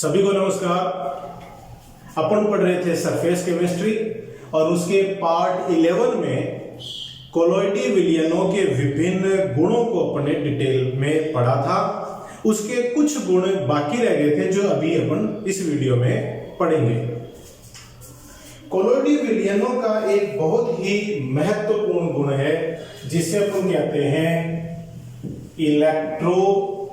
सभी को नमस्कार। अपन पढ़ रहे थे सरफेस केमिस्ट्री और उसके पार्ट 11 में कोलोइडी विलयनों के विभिन्न गुणों को अपने डिटेल में पढ़ा था। उसके कुछ गुण बाकी रह गए थे जो अभी अपन इस वीडियो में पढ़ेंगे। कोलोइडी विलयनों का एक बहुत ही महत्वपूर्ण गुण है जिसे अपन कहते हैं इलेक्ट्रोफोरेसिस,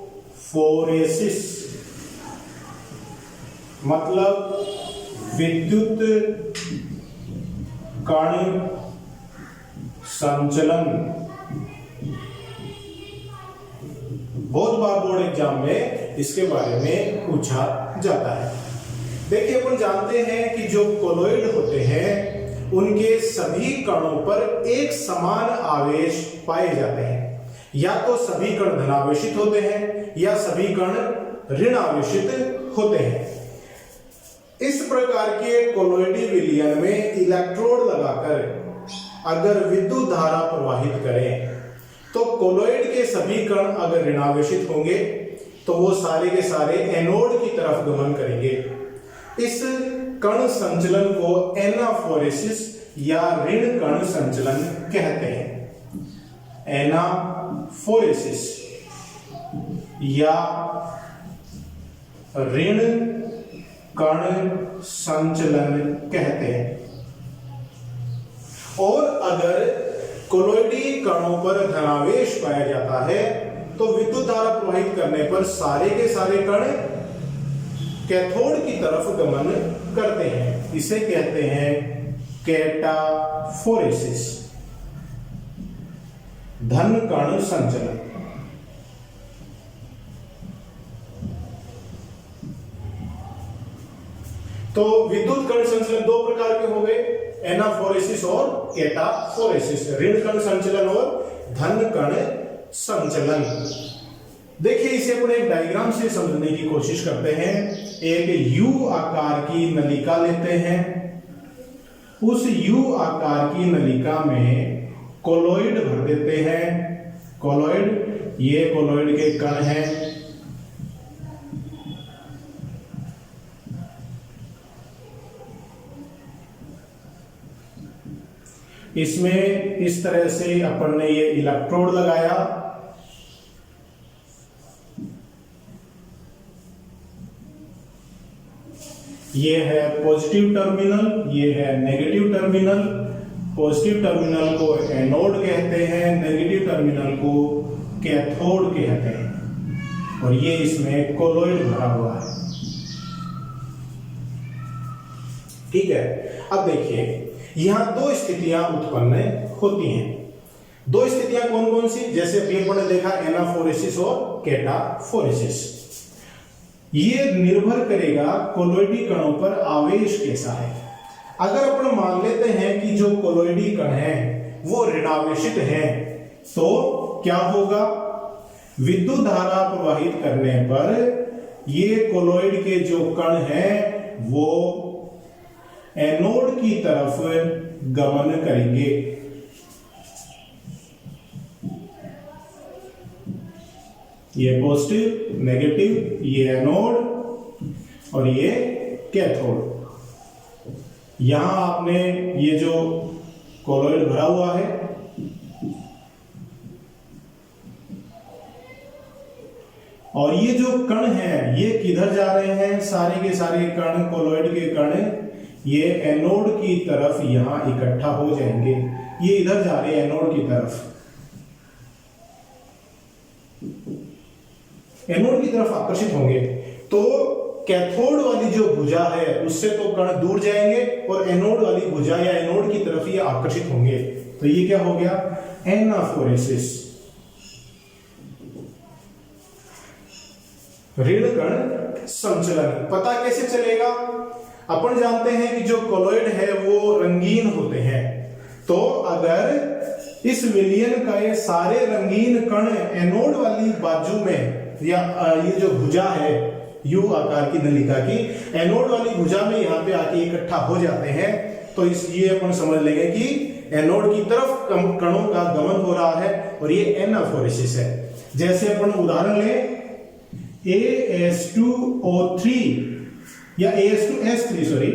मतलब विद्युत कण संचलन। बहुत बार बोर्ड एग्जाम में इसके बारे में पूछा जाता है। देखिए, अपन जानते हैं कि जो कोलोइड होते हैं उनके सभी कणों पर एक समान आवेश पाए जाते हैं। या तो सभी कण धनावेशित होते हैं या सभी कण ऋण आवेशित होते हैं। इस प्रकार के कोलोइडी विलयन में इलेक्ट्रोड लगाकर अगर विद्युत धारा प्रवाहित करें तो कोलोइड के सभी कण अगर ऋणावेशित होंगे तो वो सारे के सारे एनोड की तरफ गमन करेंगे। इस कण संचलन को एनाफोरेसिस या ऋण कण संचलन कहते हैं। एनाफोरेसिस या ऋण कण संचलन कहते हैं। और अगर कोलोइडी कणों पर धनावेश पाया जाता है तो विद्युत धारा प्रवाहित करने पर सारे के सारे कण कैथोड की तरफ गमन करते हैं। इसे कहते हैं कैटाफोरेसिस, धन कण संचलन। तो विद्युत कण संचलन दो प्रकार के हो गए, एनाफोरेसिस और कैटाफोरेसिस, ऋण कण संचलन और धन कण संचलन। देखिए, इसे अपने एक डायग्राम से समझने की कोशिश करते हैं। एक यू आकार की नलिका लेते हैं। उस यू आकार की नलिका में कोलोइड भर देते हैं। कोलोइड, ये कोलोइड के कण हैं। इसमें इस तरह से अपन ने ये इलेक्ट्रोड लगाया। ये है पॉजिटिव टर्मिनल, ये है नेगेटिव टर्मिनल। पॉजिटिव टर्मिनल को एनोड कहते हैं, नेगेटिव टर्मिनल को कैथोड कहते हैं। और ये इसमें कोलोइड भरा हुआ है। ठीक है, अब देखिए यहां दो स्थितियां उत्पन्न होती हैं। दो स्थितियां कौन कौन सी? जैसे अभी अपन ने देखा एनाफोरेसिस और कैटाफोरेसिस। ये निर्भर करेगा कोलोइडी कणों पर आवेश कैसा है। अगर अपन मान लेते हैं कि जो कोलोइडी कण हैं वो ऋणावेशित हैं तो क्या होगा? विद्युत धारा प्रवाहित करने पर ये कोलोइड के जो कण हैं वो एनोड की तरफ गमन करेंगे। ये पॉजिटिव, नेगेटिव, ये एनोड और ये कैथोड। यहां आपने ये जो कोलोइड भरा हुआ है और ये जो कण हैं ये किधर जा रहे हैं? सारे के सारे कण, कोलोइड के कण ये एनोड की तरफ यहां इकट्ठा हो जाएंगे। ये इधर जा रहे हैं एनोड की तरफ। एनोड की तरफ आकर्षित होंगे तो कैथोड वाली जो भुजा है उससे तो कण दूर जाएंगे और एनोड वाली भुजा या एनोड की तरफ ये आकर्षित होंगे। तो ये क्या हो गया? एनाफोरेसिस, ऋण कण संचलन। पता कैसे चलेगा? अपन जानते हैं कि जो कोलोइड है वो रंगीन होते हैं। तो अगर इस विलयन का ये सारे रंगीन कण एनोड वाली बाजू में या ये जो भुजा है यू आकार की नलिका की एनोड वाली भुजा में यहाँ पे आके इकट्ठा हो जाते हैं तो इसलिए अपन समझ लेंगे कि एनोड की तरफ कणों का गमन हो रहा है और ये एनाफोरेसिस है। जैसे अपन उदाहरण लें, AS2O3 या AS2S3 सॉरी,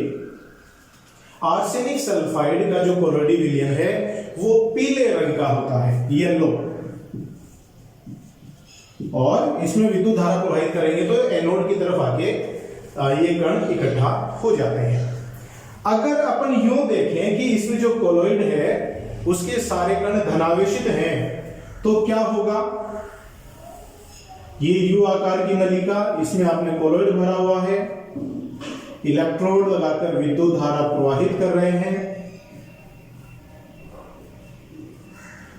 आर्सेनिक सल्फाइड का जो कोलोइडी विलयन है वो पीले रंग का होता है, येलो, और इसमें विद्युत धारा प्रवाहित करेंगे तो एनोड की तरफ आके ये कण इकट्ठा हो जाते हैं। अगर अपन यूं देखें कि इसमें जो कोलोइड है उसके सारे कण धनावेशित हैं तो क्या होगा, ये यू आकार की नलिका, इसमें आपने कोलोइड भरा हुआ है, इलेक्ट्रोड लगाकर विद्युत धारा प्रवाहित कर रहे हैं,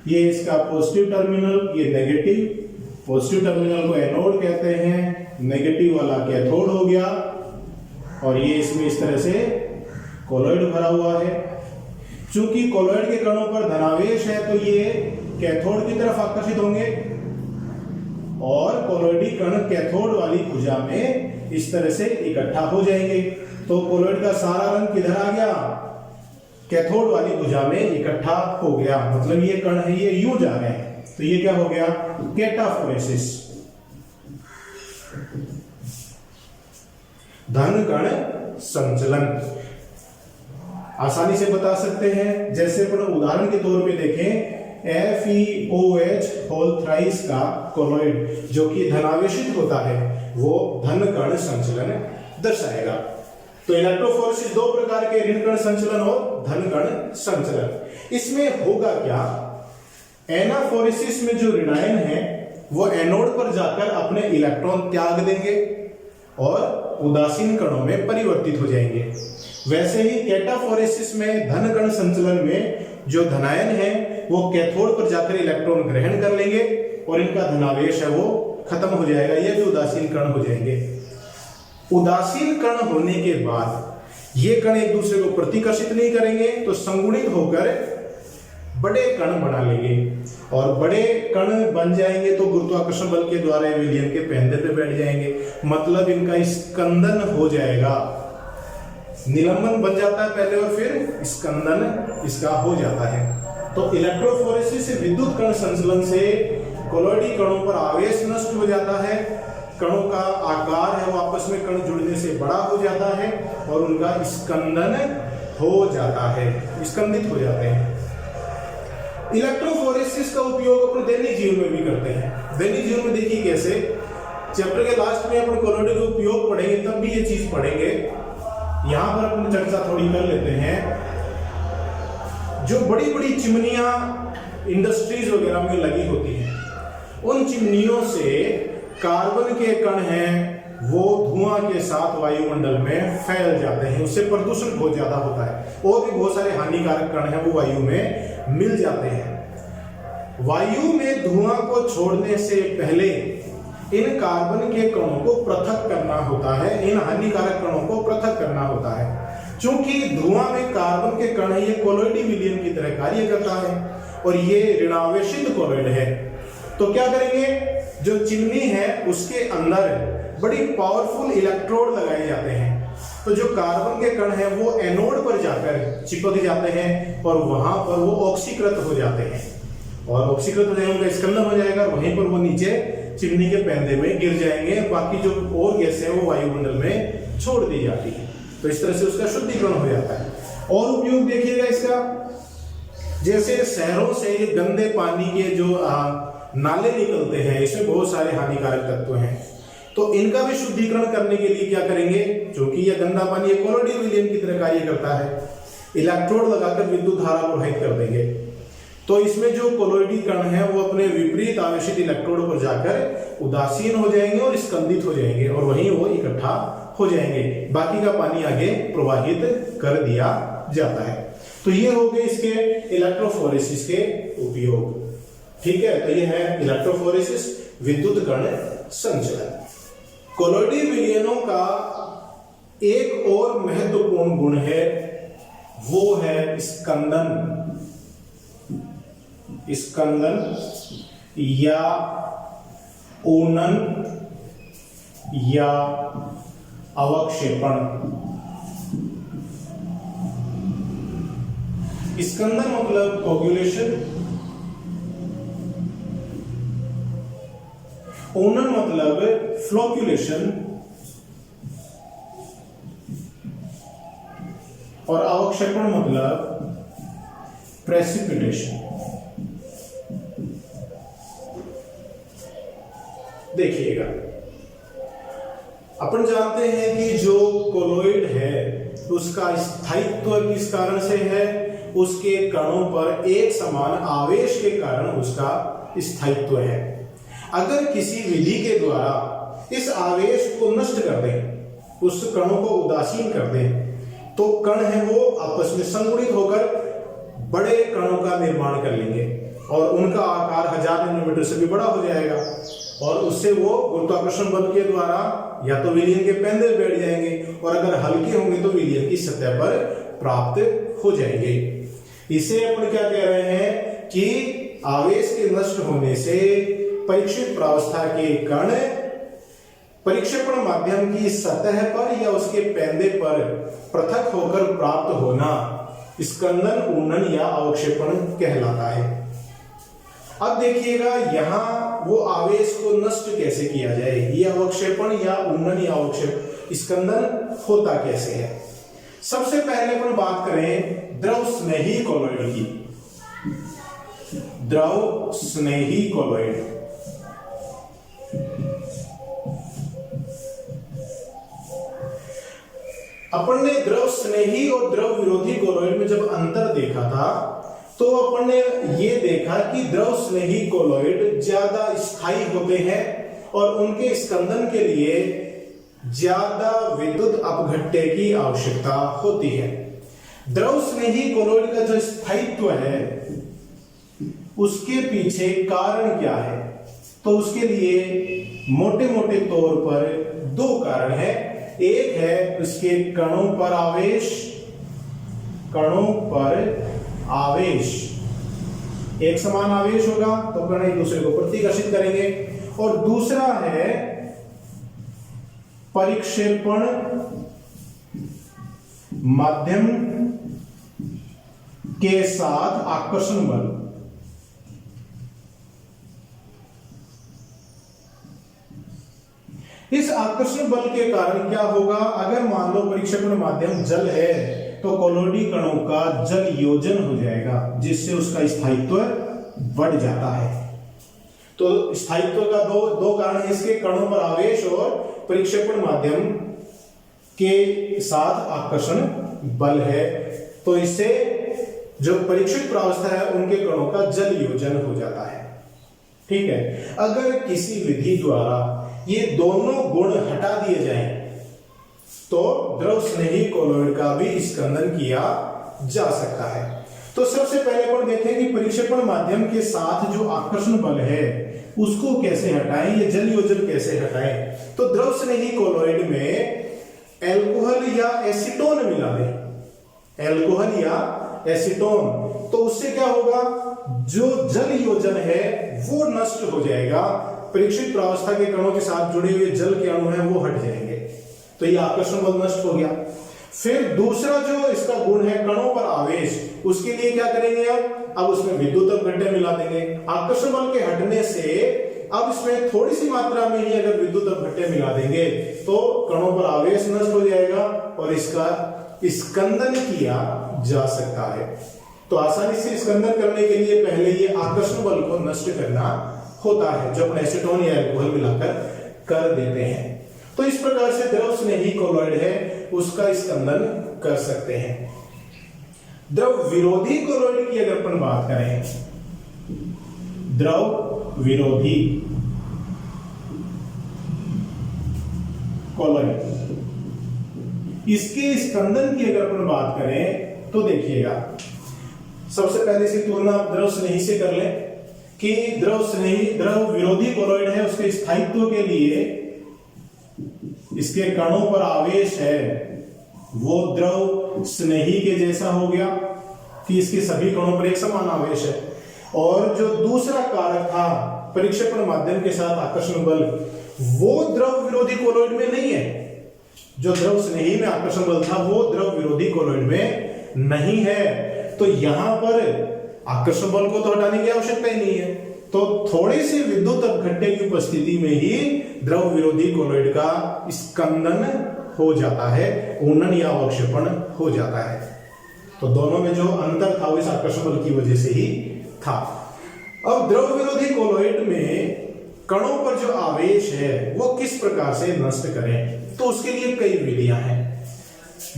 ये इसका पॉजिटिव टर्मिनल, ये नेगेटिव, पॉजिटिव टर्मिनल को एनोड कहते हैं, नेगेटिव वाला कैथोड हो गया, और ये इसमें इस तरह से कोलोइड भरा हुआ है। चूंकि कोलोइड के कणों पर धनावेश है तो ये कैथोड की तरफ आकर्षित होंगे, और कोलोइडी कण कैथोड वाली भुजा में इस तरह से इकट्ठा हो जाएंगे। तो कोलोइड का सारा रंग किधर आ गया, कैथोड वाली भुजा में इकट्ठा हो गया, मतलब ये कण है ये यूं जा रहे हैं, तो ये क्या हो गया, कैटाफोरेसिस, धन कण संचलन। आसानी से बता सकते हैं, जैसे अपन उदाहरण के तौर पे देखें, FeOH होल थ्राइस का कोलोइड जो कि धनावेशित होता है वो धन कण संचलन दर्शाएगा। तो इलेक्ट्रोफोरेसिस दो प्रकार के, ऋण कण संचलन और धन कण संचलन। इसमें होगा क्या, एनाफोरेसिस में जो ऋणायन है वो एनोड पर जाकर अपने इलेक्ट्रॉन त्याग देंगे और उदासीन कणों में परिवर्तित हो जाएंगे। वैसे ही कैटाफोरेसिस में धन कण संचलन में जो धनायन है वो कैथोड पर जाकर इलेक्ट्रॉन ग्रहण कर लेंगे और इनका धनावेश है वो खत्म हो जाएगा, ये भी उदासीन कण हो जाएंगे। उदासीन कण होने के बाद ये कण एक दूसरे को प्रतिकर्षित नहीं करेंगे तो संगुणित होकर बड़े कण बना लेंगे, और बड़े कण बन जाएंगे तो गुरुत्वाकर्षण बल के द्वारा विलयन के पेंदे पे बैठ जाएंगे, मतलब इनका स्कंदन हो जाएगा। निलंबन बन जाता है पहले और फिर स्कंदन इसका हो जाता है। तो इलेक्ट्रोफोरेसिस से विद्युत कण संचलन से कोलोइडी कणों पर आवेश नष्ट हो जाता है, कणों का आकार है वो आपस में कण जुड़ने से बड़ा हो जाता है और उनका स्कंदन हो जाता है, स्कंदित हो जाते हैं। इलेक्ट्रोफोरेसिस का उपयोग अपने दैनिक जीवन में भी करते हैं। दैनिक जीवन में देखिए कैसे, चैप्टर के लास्ट में अपन कोलोइड का उपयोग पढ़ेंगे तब भी ये चीज पढ़ेंगे, यहां पर अपन चर्चा थोड़ी कर लेते हैं। जो बड़ी बड़ी चिमनियां इंडस्ट्रीज वगैरह में लगी होती हैं, उन चिमनियों से कार्बन के कण हैं वो धुआं के साथ वायुमंडल में फैल जाते हैं, उससे प्रदूषण बहुत ज्यादा होता है और भी बहुत सारे हानिकारक कण हैं वो वायु में मिल जाते हैं। वायु में धुआं को छोड़ने से पहले इन कार्बन के कणों को पृथक करना होता है, इन हानिकारक कणों को पृथक करना होता है। चूंकि धुआं में कार्बन के कण है ये कोलोइडी विलयन की तरह कार्य करता है और ये ऋणावेशित कोलोइड है, तो क्या करेंगे, जो चिमनी है उसके अंदर बड़ी पावरफुल इलेक्ट्रोड लगाए जाते हैं, तो जो कार्बन के कण हैं वो एनोड पर जाकर चिपक जाते हैं और वहां पर वो ऑक्सीकृत हो जाते हैं, और ऑक्सीकृत हो जाएंगे उनका स्कंदन हो जाएगा, वहीं पर वो नीचे चिमनी के पैंदे में गिर जाएंगे, बाकी जो और गैसें हैं वो वायुमंडल में छोड़ दी जाती है। तो इस तरह से उसका शुद्धिकरण हो जाता है। और उपयोग देखिएगा इसका, जैसे शहरों से ये गंदे पानी के जो नाले निकलते हैं, इसमें बहुत सारे हानिकारक तत्व हैं, तो इनका भी शुद्धिकरण करने के लिए क्या करेंगे, क्योंकि यह गंदा पानी एक कोलोइडी विलयन की तरह कार्य करता है, इलेक्ट्रोड लगाकर विद्युत धारा प्रवाहित कर देंगे। तो इसमें जो कोलोइडी कण है वो अपने विपरीत आवेशित इलेक्ट्रोड पर जाकर उदासीन हो जाएंगे और स्कंदित हो जाएंगे और वहीं वो इकट्ठा हो जाएंगे, बाकी का पानी आगे प्रवाहित कर दिया जाता है। तो ये हो गए इसके इलेक्ट्रोफोरेसिस के उपयोग। ठीक है, तो ये है इलेक्ट्रोफोरेसिस, विद्युत कण संचलन। कोलोइडी विलयनों का एक और महत्वपूर्ण गुण है, वो है स्कंदन। स्कंदन या ऊर्णन या अवक्षेपण। स्कंदन मतलब कोगुलेशन, ऊर्णन मतलब फ्लोक्यूलेशन और अवक्षेपण मतलब प्रेसिपिटेशन। देखिएगा, अपन जानते हैं कि जो कोलॉइड है उसका स्थायित्व किस कारण से है? उसके कणों पर एक समान आवेश के कारण उसका स्थायित्व है। अगर किसी विधि के द्वारा इस आवेश को नष्ट कर दें, उस कणों को उदासीन कर दें, तो कण है वो आपस में संगुणित होकर बड़े कणों का निर्माण कर लेंगे और उनका आकार 1000 नैनोमीटर से भी बड़ा हो जाएगा और उससे वो गुरुत्वाकर्षण बल के द्वारा या तो विलयन के पेंदे बैठ जाएंगे और अगर हल्के होंगे तो विलयन की सतह पर प्राप्त हो जाएंगे। इसे अपन क्या कह रहे हैं कि आवेश के नष्ट होने से परीक्षित प्रावस्था के कण परिक्षेपण माध्यम की सतह पर या उसके पेंदे पर पृथक होकर प्राप्त होना स्कंदन, ऊर्णन या अवक्षेपण कहलाता है। अब देखिएगा यहां वो आवेश को नष्ट कैसे किया जाए, ये अवक्षेपण या ऊर्णन या अवक्षेप स्कंदन होता कैसे है। सबसे पहले अपन बात करें द्रव स्नेही कोलॉइड की। द्रव स्नेही कोलॉइड अपन ने द्रव स्नेही और द्रव विरोधी कोलॉइड में जब अंतर देखा था तो अपन ने ये देखा कि द्रव स्नेही कोलॉइड ज्यादा स्थायी होते हैं और उनके स्कंदन के लिए ज्यादा विद्युत अपघट्य की आवश्यकता होती है। द्रव स्नेही कोलॉइड का जो स्थायित्व है उसके पीछे कारण क्या है? तो उसके लिए मोटे मोटे तौर पर दो कारण है। एक है उसके कणों पर आवेश, कणों पर आवेश एक समान आवेश होगा तो कण एक दूसरे को प्रतिकर्षित करेंगे, और दूसरा है परिक्षेपण माध्यम के साथ आकर्षण बल। इस आकर्षण बल के कारण क्या होगा? अगर मान लो परिक्षेपण माध्यम जल है तो कोलॉइडी कणों का जल योजन हो जाएगा जिससे उसका स्थायित्व बढ़ जाता है। तो स्थायित्व का दो कारण है इसके, कणों पर आवेश और परिक्षेपण माध्यम के साथ आकर्षण बल है। तो इससे जो परीक्षित प्रावस्था है उनके कणों का जल योजन हो जाता है। ठीक है, अगर किसी विधि द्वारा ये दोनों गुण हटा दिए जाएं तो द्रव स्नेही कोलॉइड का भी स्कंदन किया जा सकता है। तो सबसे पहले अपन देखें कि परिक्षेपण माध्यम के साथ जो आकर्षण बल है उसको कैसे हटाएं, ये जल योजन कैसे हटाएं। तो द्रव स्नेही कोलॉइड में एल्कोहल या एसीटोन मिला दें, एल्कोहल या एसीटोन, तो उससे क्या होगा? जो जल योजन है वो नष्ट हो जाएगा, परीक्षित प्रावस्था के कणों के साथ जुड़े हुए जल के अणु हैं वो हट जाएंगे, तो ये आकर्षण बल नष्ट हो गया। फिर दूसरा जो इसका गुण है कणों पर आवेश, उसके लिए क्या करेंगे? अब उसमें विद्युत अपघट्य मिला देंगे। आकर्षण बल के हटने से अब इसमें थोड़ी सी मात्रा में ही अगर विद्युत अपघट्य मिला देंगे तो कणों पर आवेश नष्ट हो जाएगा और इसका स्कंदन किया जा सकता है। तो आसानी से स्कंदन करने के लिए पहले ये आकर्षण बल को नष्ट करना होता है जो अपन एसीटोन या अल्कोहल मिलाकर कर देते हैं। तो इस प्रकार से द्रव स्नेही कोलॉइड है उसका स्कंदन कर सकते हैं। द्रव विरोधी कोलॉइड की अगर अपन बात करें, द्रव विरोधी कोलॉइड, इसके स्कंदन की अगर अपन बात करें तो देखिएगा, सबसे पहले इसकी तुलना द्रव स्नेही से कर लें कि द्रव विरोधी कोलॉइड है उसके स्थायित्व के लिए इसके कणों पर आवेश है वो द्रव स्नेही के जैसा हो गया कि इसके सभी कणों पर एक समान आवेश है। और जो दूसरा कारक था परिक्षेपण माध्यम के साथ आकर्षण बल, वो द्रव विरोधी कोलॉइड में नहीं है। जो द्रव स्नेही में आकर्षण बल था वो द्रव विरोधी कोलॉइड में नहीं है। तो यहां पर आकर्षण बल को तो हटाने की आवश्यकता ही नहीं है, तो थोड़ी सी विद्युत अपघट्य की उपस्थिति में ही द्रव विरोधी कोलॉइड का स्कंदन हो जाता है, ऊर्णन या अवक्षेपण हो जाता है। तो दोनों में जो अंतर था वो इस आकर्षण बल की वजह से ही था। अब द्रव विरोधी कोलॉइड में कणों पर जो आवेश है वो किस प्रकार से नष्ट करें, तो उसके लिए कई विधियां हैं।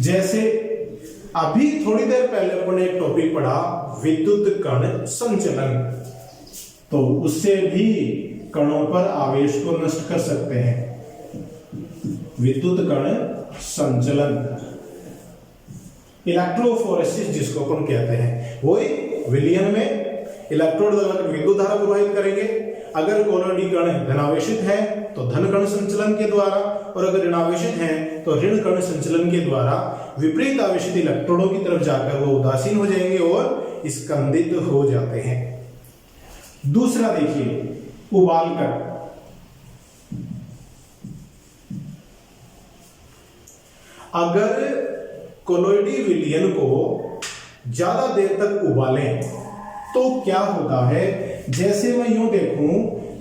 जैसे अभी थोड़ी देर पहले अपने एक टॉपिक पढ़ा विद्युत कण संचलन, तो उससे भी कणों पर आवेश को नष्ट कर सकते हैं। विद्युत कण संचलन, इलेक्ट्रोफोरेसिस जिसको अपन कहते हैं, वही विलयन में इलेक्ट्रोड लगाकर विद्युत धारा प्रवाहित करेंगे। अगर कोलॉइडी कण धनावेशित है तो धन कण संचलन के द्वारा, और अगर ऋणावेशित है तो ऋण कण संचलन के द्वारा विपरीत आवेशित इलेक्ट्रोडों की तरफ जाकर वो उदासीन हो जाएंगे और स्कंदित हो जाते हैं। दूसरा देखिए, उबालकर, अगर कोलॉइडी विलयन को ज्यादा देर तक उबालें तो क्या होता है, जैसे मैं यूं देखूं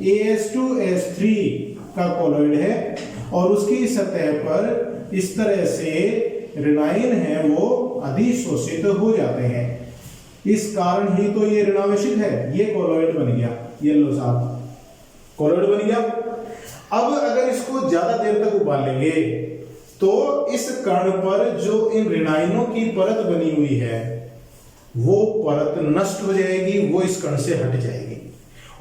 AS2S3 का कोलॉइड है और उसकी सतह पर इस तरह से ऋणायन है वो अधिशोषित हो जाते हैं। इस कारण ही तो ये ऋणावेशित है, ये कोलॉइड बन गया, ये लो साहब कोलॉइड बन गया। अब अगर इसको ज्यादा देर तक उबालेंगे तो इस कण पर जो इन ऋणायनों की परत बनी हुई है वो परत नष्ट हो जाएगी, वो इस कण से हट जाएगी,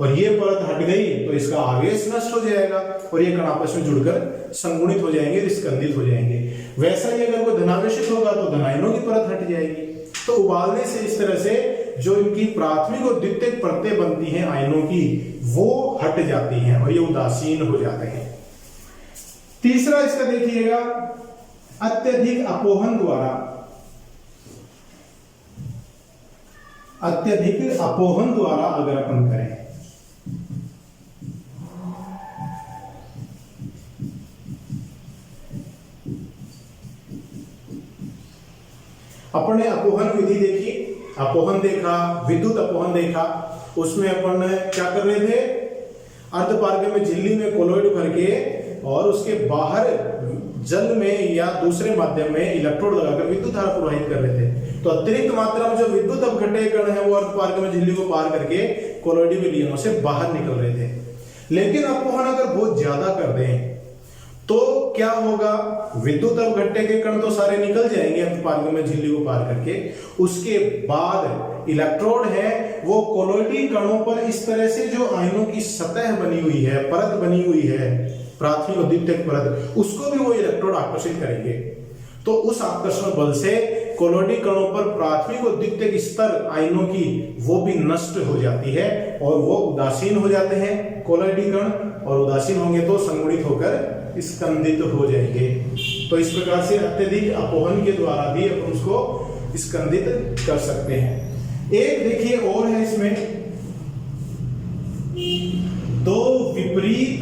और ये परत हट गई तो इसका आवेश नष्ट हो जाएगा और ये कण आपस में जुड़कर संगुणित हो जाएंगे, स्कंदित हो जाएंगे। वैसा ही अगर वो धनावेशित होगा तो धनायनों की परत हट जाएगी। तो उबालने से इस तरह से जो इनकी प्राथमिक और द्वितीयक परतें बनती हैं आयनों की, वो हट जाती हैं और ये उदासीन हो जाते हैं। तीसरा इसका देखिएगा, अत्यधिक अपोहन द्वारा, अत्यधिक अपोहन द्वारा अगर अपन करें, अपन ने अपोहन विधि देखी, अपोहन देखा, विद्युत अपोहन देखा। उसमें अपन क्या कर रहे थे, अर्धपारगम्य में झिल्ली में कोलॉइड भर के और उसके बाहर जल में या दूसरे माध्यम में इलेक्ट्रोड लगाकर विद्युत धारा प्रवाहित कर रहे थे। तो अतिरिक्त मात्रा में जो विद्युत अपघट्य कण है वो अर्धपारगम्य झिल्ली को पार करके कोलॉइडी विलयनों से बाहर निकल रहे थे। लेकिन अपोहन अगर बहुत ज्यादा कर दें तो क्या होगा, विद्युत अपघट्य के कण तो सारे निकल जाएंगे अर्धपारगम्य झिल्ली को पार करके। उसके बाद इलेक्ट्रोड है वो कोलॉइडी कणों पर इस तरह से जो आयनों की सतह बनी हुई है, परत बनी हुई है, प्राथमिक और द्वितीयक परत, उसको भी वो इलेक्ट्रोड आकर्षित करेंगे। तो उस आकर्षण बल से कोलॉइडी कणों पर प्राथमिक और द्वितीयक स्तर आयनों की वो भी नष्ट हो जाती है और वो उदासीन हो जाते हैं कोलॉइडी कण, और उदासीन होंगे तो संगुणित होकर स्कंदित हो जाएंगे। तो इस प्रकार से अत्यधिक अपोहन के द्वारा भी अपन उसको स्कंदित कर सकते हैं। एक देखिए और है इसमें, दो विपरीत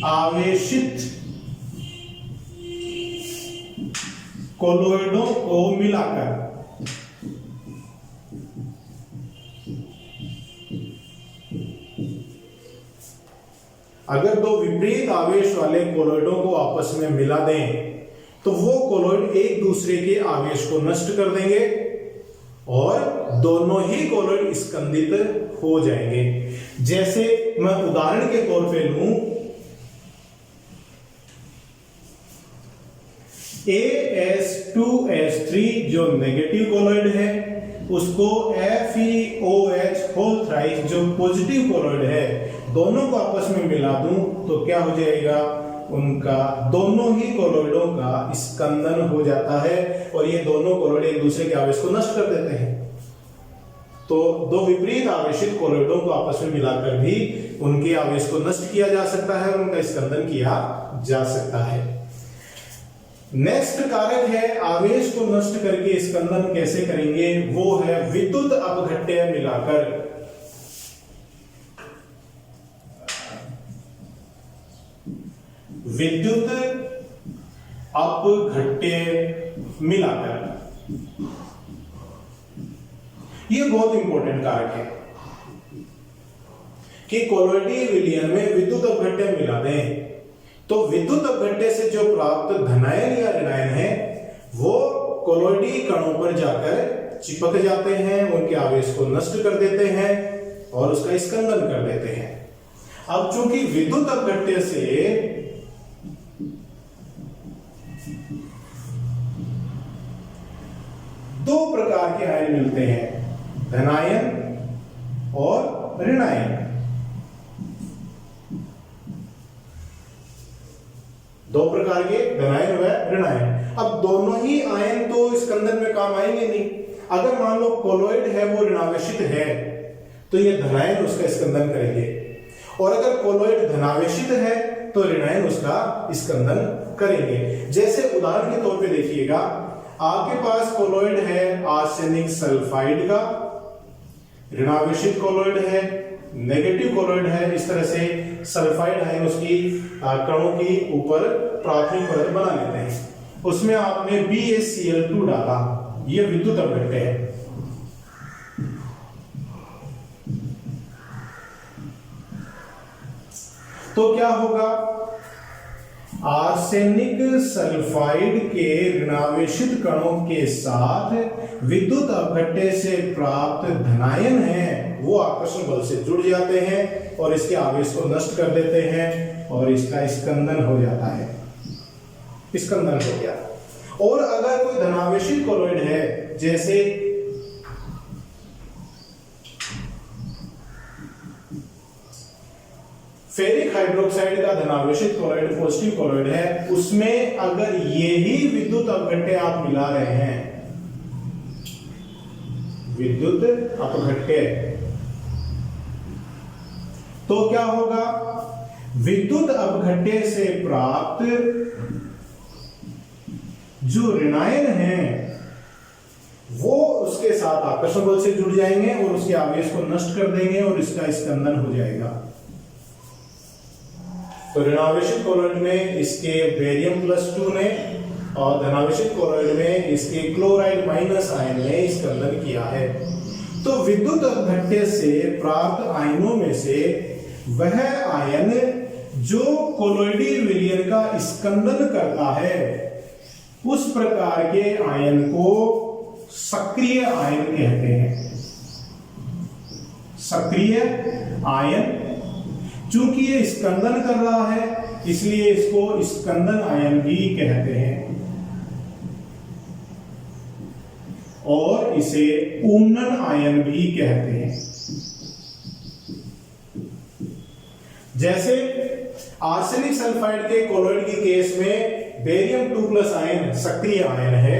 आवेशित कोलॉइडों को मिलाकर अगर दो विपरीत आवेश वाले कोलॉइडों को आपस में मिला दें तो वो कोलॉइड एक दूसरे के आवेश को नष्ट कर देंगे और दोनों ही कोलॉइड स्कंदित हो जाएंगे। जैसे मैं उदाहरण के तौर पे लूं, AS2S3 जो नेगेटिव कोलॉइड है उसको FeOH होल थ्राइस जो पॉजिटिव कोलॉइड है, दोनों को आपस में मिला दूं तो क्या हो जाएगा, उनका दोनों ही कोलॉइडों का स्कंदन हो जाता है और ये दोनों कोलॉइड एक दूसरे के आवेश को नष्ट कर देते हैं। तो दो विपरीत आवेशित कोलॉइडों को आपस में मिलाकर भी उनके आवेश को नष्ट किया जा सकता है और उनका स्कंदन किया जा सकता है। नेक्स्ट कारक है आवेश को नष्ट करके स्कंदन कैसे करेंगे, वो है विद्युत अपघट्य मिलाकर। विद्युत अपघट्य मिलाकर, ये बहुत इंपॉर्टेंट कारक है कि कोलॉइडी विलयन में विद्युत अपघट्य मिला दें तो विद्युत अपघट्य से जो प्राप्त धनायन या ऋणायन है वो कोलोइडी कणों पर जाकर चिपक जाते हैं, उनके आवेश को नष्ट कर देते हैं और उसका स्कंदन कर देते हैं। अब चूंकि विद्युत अपघट्य से दो प्रकार के आयन मिलते हैं, धनायन और ऋणायन। दो प्रकार के धनायन व ऋणायन। अब दोनों ही आयन तो स्कंदन में काम आएंगे नहीं। अगर मान लो कोलोइड है वो ऋणावेशित है तो ये धनायन उसका स्कंदन करेंगे, और अगर कोलोइड धनावेशित है तो ऋणायन उसका स्कंदन करेंगे। जैसे उदाहरण के तौर पे देखिएगा, आपके पास कोलोइड है आर्सेनिक सल्फाइड का, ऋणावेशित कोलोइड है, नेगेटिव कोलोइड है। इस तरह से सल्फाइड आयन उसकी कणों की ऊपर प्राथमिक परत बना लेते हैं। उसमें आपने BaCl2 डाला, यह विद्युत अपघट्य है। तो क्या होगा, आर्सेनिक सल्फाइड के ऋणावेशित कणों के साथ विद्युत अपघट्य से प्राप्त धनायन है वो आकर्षण बल से जुड़ जाते हैं और इसके आवेश को नष्ट कर देते हैं और इसका स्कंदन हो जाता है, स्कंदन हो गया। और अगर कोई धनावेशित कोलोइड है, जैसे फेरिक हाइड्रोक्साइड का धनावेशित कोलोइड पॉजिटिव कोलोइड है, उसमें अगर यही विद्युत अपघट्य आप मिला रहे हैं, विद्युत अपघट्य, तो क्या होगा, विद्युत अपघट्य से प्राप्त जो ऋणायन है वो उसके साथ आकर्षण बल से जुड़ जाएंगे और उसके आवेश को नष्ट कर देंगे और इसका स्कंदन हो जाएगा। तो ऋणावेशित कोलोइड में इसके बेरियम +2 ने और धनावेशित कोलोइड में इसके क्लोराइड माइनस आयन ने स्कंदन किया है। तो विद्युत अपघट्य से प्राप्त आयनों में से वह आयन जो कोलोइडी विलयन का स्कंदन करता है, उस प्रकार के आयन को सक्रिय आयन कहते हैं। सक्रिय आयन, चूंकि ये स्कंदन कर रहा है इसलिए इसको स्कंदन आयन भी कहते हैं, और इसे पूर्णन आयन भी कहते हैं। जैसे आर्सेनिक सल्फाइड के कोलोइड की केस में बेरियम 2+ आयन सक्रिय आयन है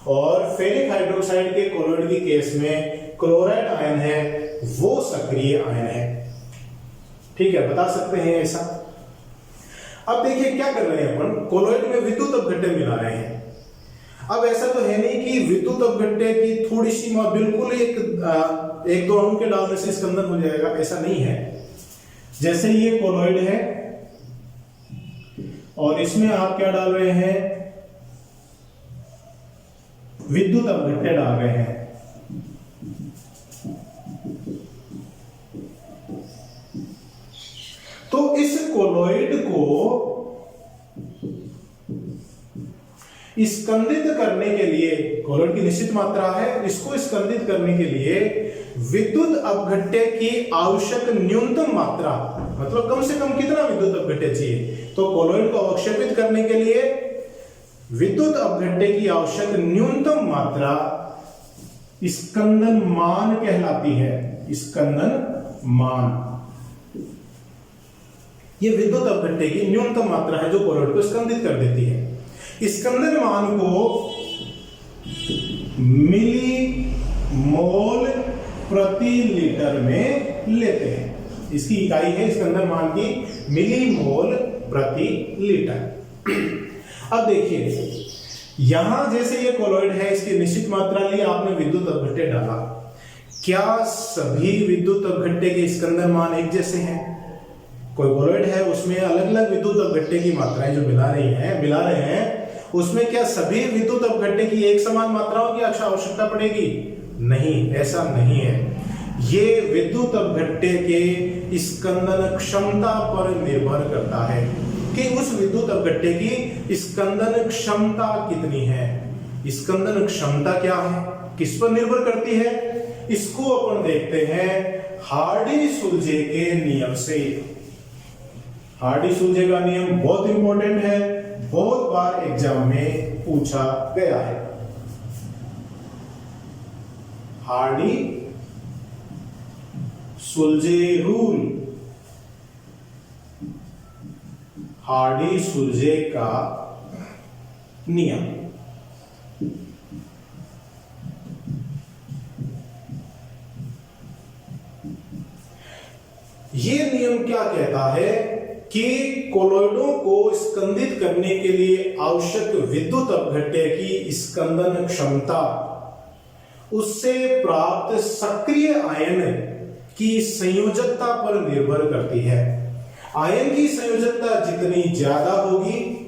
और फेरिक हाइड्रोक्साइड के कोलोइड की केस में क्लोराइड आयन है, वो सक्रिय आयन है। ठीक है, बता सकते हैं ऐसा। अब देखिए क्या कर रहे हैं अपन, कोलोइड में विद्युत अपघट्य मिला रहे हैं। अब ऐसा तो है नहीं कि विद्युत अपघट्य की थोड़ी सी बिल्कुल एक दो अणु के डालने से स्कंदन हो जाएगा, ऐसा नहीं है। जैसे ये कोलोइड है और इसमें आप क्या डाल रहे हैं, विद्युत अपघट्य डाल रहे हैं। तो इस कोलोइड को स्कंदित करने के लिए, कोलोइड की निश्चित मात्रा है, इसको स्कंदित करने के लिए विद्युत अपघट्य की आवश्यक न्यूनतम मात्रा, मतलब कम से कम कितना विद्युत अपघट्य चाहिए, तो कोलोइड को अवक्षेपित करने के लिए विद्युत अपघट्य की आवश्यक न्यूनतम मात्रा स्कंदन मान कहलाती है। स्कंदन मान, ये विद्युत अपघट्य की न्यूनतम मात्रा है जो कोलोइड को स्कंदित कर देती है। स्कंदन मान को मिली मोल प्रति लीटर में लेते हैं। इसकी इकाई है स्कंदन मान की मिली मोल प्रति लीटर। अब देखिए यहां जैसे ये कोलोइड है, इसकी निश्चित मात्रा ली आपने, विद्युत अपघट्य डाला, क्या सभी विद्युत अपघट्य के स्कंदन मान एक जैसे हैं? कोई कोलोइड है उसमें अलग अलग विद्युत अपघट्य की मात्राएं जो मिला रहे हैं, उसमें क्या सभी विद्युत अपघट्य की एक समान मात्राओं की आवश्यकता पड़ेगी? नहीं, ऐसा नहीं है। ये विद्युत अपघट्य के स्कंदन क्षमता पर निर्भर करता है। कि उस विद्युत अपघट्य की स्कंदन क्षमता कितनी है। स्कंदन क्षमता क्या है, किस पर निर्भर करती है, इसको अपन देखते हैं हार्डी-सुलजे के नियम से। हार्डी-सुलजे का नियम बहुत इंपॉर्टेंट है, बहुत बार एग्जाम में पूछा गया है। हार्डी-सुलजे रूल, हार्डी-सुलजे का नियम। ये नियम क्या कहता है कि कोलॉइडों को स्कंदित करने के लिए आवश्यक विद्युत अपघट्य की स्कंदन क्षमता उससे प्राप्त सक्रिय आयन की संयोजकता पर निर्भर करती है। आयन की संयोजकता जितनी ज्यादा होगी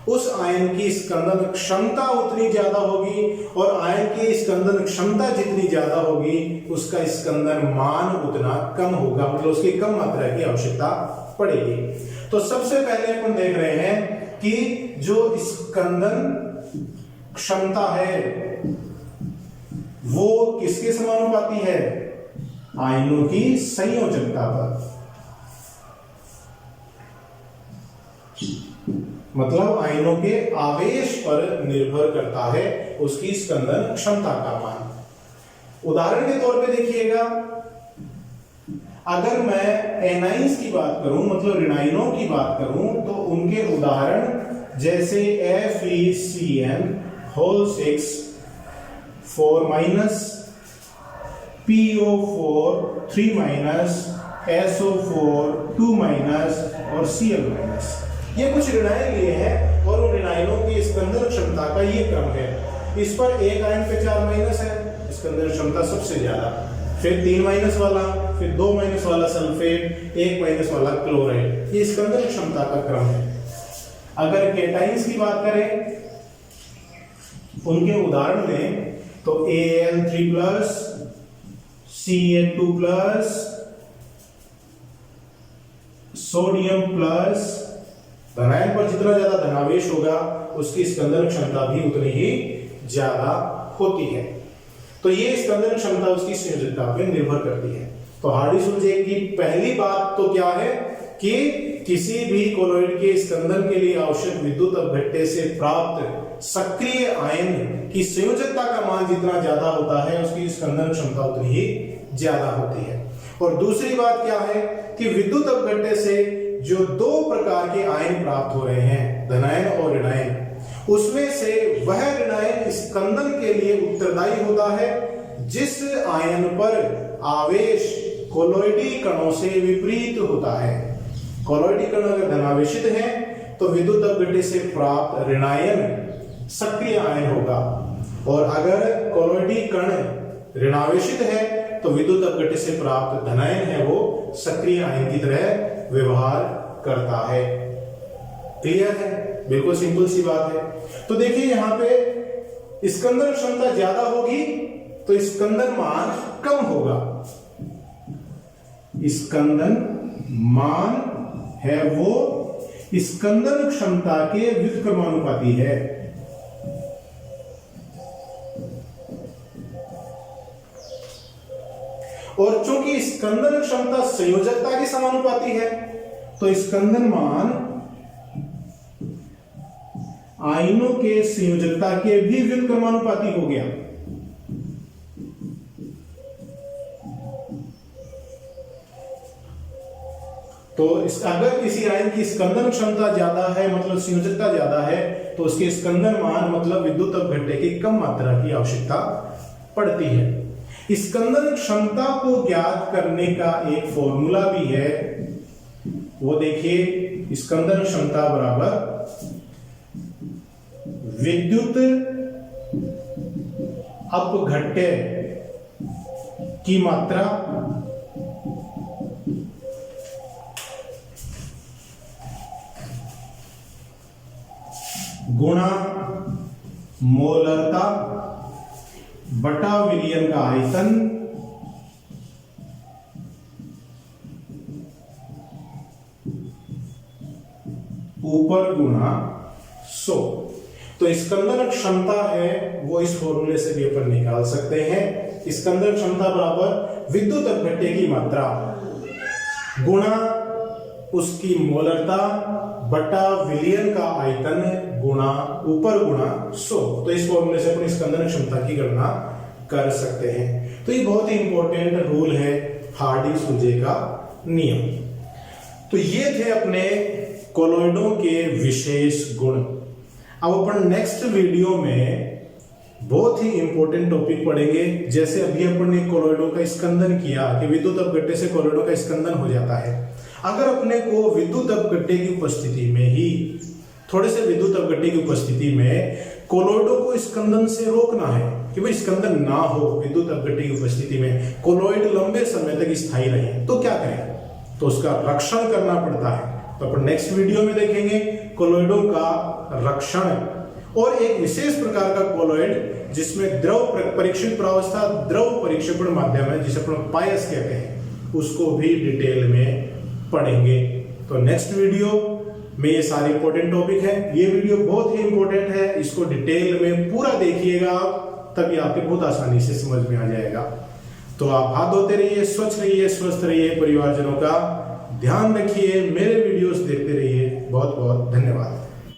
उस आयन की स्कंदन क्षमता उतनी ज्यादा होगी, और आयन की स्कंदन क्षमता जितनी ज्यादा होगी उसका स्कंदन मान उतना कम होगा, मतलब उसकी कम मात्रा की आवश्यकता पड़ेगी। तो सबसे पहले अपन देख रहे हैं कि जो स्कंदन क्षमता है वो किसके समानुपाती है, आयनों की संयोजकता पर, मतलब आयनों के आवेश पर निर्भर करता है उसकी स्कंदन क्षमता का मान। उदाहरण के तौर पे देखिएगा, अगर मैं एनाइंस की बात करूं, मतलब ऋणायनों की बात करूं, तो उनके उदाहरण जैसे FeCN whole 6 4 minus, PO4 3 minus, SO4 2 minus और Cl माइनस, ये कुछ ऋणायन लिए हैं और उन ऋणायनों की स्कंदन क्षमता का ये क्रम है। इस पर एक आयन पे 4 माइनस है, स्कंदन क्षमता सबसे ज्यादा, फिर 3 माइनस वाला, फिर 2 माइनस वाला सल्फेट, 1 माइनस वाला क्लोराइड, ये स्कंदन क्षमता का क्रम है। अगर केटाइंस की बात करें उनके उदाहरण में तो Al3+, Ca2+, सोडियम प्लस, धनायन पर जितना ज्यादा धनावेश होगा उसकी स्कंदन क्षमता भी उतनी ही ज्यादा होती है। तो ये स्कंदन क्षमता उसकी संयोजकता पर निर्भर करती है। तो हार्डी-सुलजे की पहली बात तो क्या है कि किसी भी कोलॉइड के स्कंदन के लिए आवश्यक विद्युत अपघट्य से प्राप्त सक्रिय आयन की संयोजकता का मान जितना ज्यादा होता है उसकी स्कंदन क्षमता उतनी ही ज्यादा होती है। और दूसरी बात क्या है कि विद्युत अपघट्य से जो दो प्रकार के आयन प्राप्त हो रहे हैं, धनायन और ऋणायन, उसमें से वह ऋणायन स्कंदन के लिए उत्तरदायी होता है जिस आयन पर आवेश कोलॉइडी कणों से विपरीत होता है। कोलॉइडी कण अगर धनावेशित है तो विद्युत अपघट्य से प्राप्त ऋणायन सक्रिय आयन होगा, और अगर कोलॉइडी कण ऋणावेशित है तो विद्युत अपघट्य से प्राप्त धनायन है वो सक्रिय आयन की तरह व्यवहार करता है। क्लियर है, बिल्कुल सिंपल सी बात है। तो देखिए यहां पे स्कंदन क्षमता ज्यादा होगी तो स्कंदन मान कम होगा, स्कंदन मान है वो स्कंदन क्षमता के व्युत्क्रमानुपाती है। और चूंकि स्कंदन क्षमता संयोजकता के समानुपाती है तो स्कंदन मान आयनों के संयोजकता के भी व्युत्क्रमानुपाती हो गया। तो अगर किसी आयन की स्कंदन क्षमता ज्यादा है मतलब संयोजकता ज्यादा है तो उसके स्कंदन मान मतलब विद्युत अपघट्य की कम मात्रा की आवश्यकता पड़ती है। स्कंदन क्षमता को ज्ञात करने का एक फॉर्मूला भी है, वो देखिए, स्कंदन क्षमता बराबर विद्युत अपघट्य की मात्रा गुणा मोलरता बटा विलयन का आयतन ऊपर गुणा 100। तो स्कंदन क्षमता है वो इस फॉर्मूले से भी अपन निकाल सकते हैं। स्कंदन क्षमता बराबर विद्युत अपघट्य की मात्रा गुणा उसकी मोलरता बटा विलयन का आयतन गुणा ऊपर गुणा 100। तो इस फॉर्मूले से अपन स्कंदन क्षमता की गणना कर सकते हैं। तो ये बहुत ही इंपॉर्टेंट रूल है हार्डी-सुजे का नियम। तो ये थे अपने कोलॉइडों के विशेष गुण। अब अपन नेक्स्ट वीडियो में बहुत ही इंपॉर्टेंट टॉपिक पढ़ेंगे। जैसे अभी अपन ने कोलॉइडों का स्कंदन किया कि विद्युत अपघट्य से कोलॉइडों का स्कंदन हो जाता है। अगर अपने को विद्युत अपघट्य की उपस्थिति में ही थोड़े से विद्युत अपघट्य की उपस्थिति में कोलॉइडों को स्कंदन से रोकना है कि भाई स्कंदन ना हो, विद्युत अपघट्य की उपस्थिति में कोलॉइड लंबे समय तक स्थायी रहे, तो क्या करें? तो उसका रक्षण करना पड़ता है। तो अपन नेक्स्ट वीडियो में देखेंगे कोलॉइडों का रक्षण और एक विशेष प्रकार का कोलॉइड जिसमें द्रव परीक्षित प्रावस्था द्रव परीक्षेपण माध्यम है, जिसे अपन पायस कहते हैं, उसको भी डिटेल में पढ़ेंगे। तो नेक्स्ट वीडियो में ये सारे इंपॉर्टेंट टॉपिक है। ये वीडियो बहुत ही इंपॉर्टेंट है, इसको डिटेल में पूरा देखिएगा आप, तभी आपके बहुत आसानी से समझ में आ जाएगा। तो आप हाथ धोते रहिए, स्वच्छ रहिए, स्वस्थ रहिए, परिवारजनों का ध्यान रखिए, मेरे वीडियोस देखते रहिए। बहुत बहुत धन्यवाद।